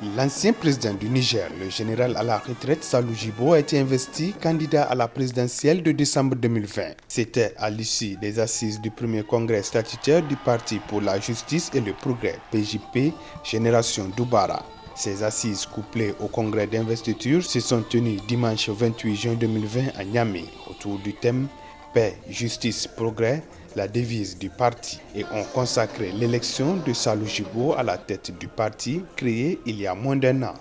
L'ancien président du Niger, le général à la retraite Salou Djibo, a été investi candidat à la présidentielle de décembre 2020. C'était à l'issue des assises du premier congrès statutaire du Parti pour la justice et le progrès, PJP, Génération Doubara. Ces assises couplées au congrès d'investiture se sont tenues dimanche 28 juin 2020 à Niamey autour du thème Paix, justice, progrès, la devise du parti, et ont consacré l'élection de Salou Djibo à la tête du parti créé il y a moins d'1 an.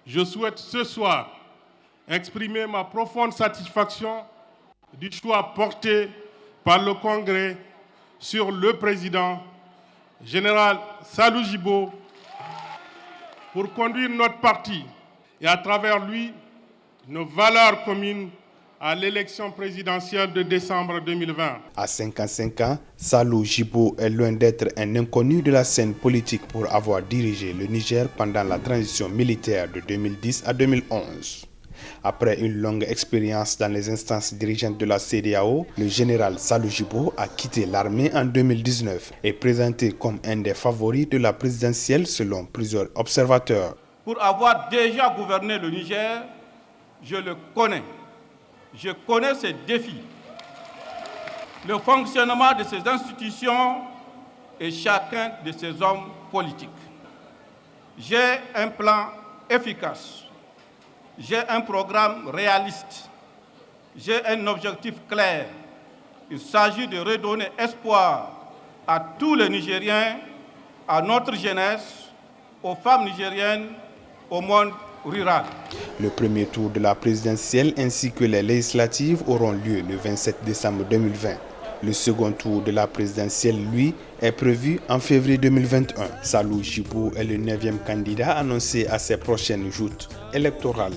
Je souhaite ce soir exprimer ma profonde satisfaction du choix porté par le Congrès sur le président général Salou Djibo pour conduire notre parti et à travers lui nos valeurs communes à l'élection présidentielle de décembre 2020. À 55 ans, Salou Djibo est loin d'être un inconnu de la scène politique pour avoir dirigé le Niger pendant la transition militaire de 2010 à 2011. Après une longue expérience dans les instances dirigeantes de la CEDEAO, le général Salou Djibo a quitté l'armée en 2019 et présenté comme un des favoris de la présidentielle selon plusieurs observateurs. Pour avoir déjà gouverné le Niger, je le connais. Je connais ses défis, le fonctionnement de ses institutions et chacun de ses hommes politiques. J'ai un plan efficace, j'ai un programme réaliste, j'ai un objectif clair. Il s'agit de redonner espoir à tous les Nigériens, à notre jeunesse, aux femmes nigériennes, au monde rural. Le premier tour de la présidentielle ainsi que les législatives auront lieu le 27 décembre 2020. Le second tour de la présidentielle, lui, est prévu en février 2021. Salou Djibo est le 9e candidat annoncé à ces prochaines joutes électorales.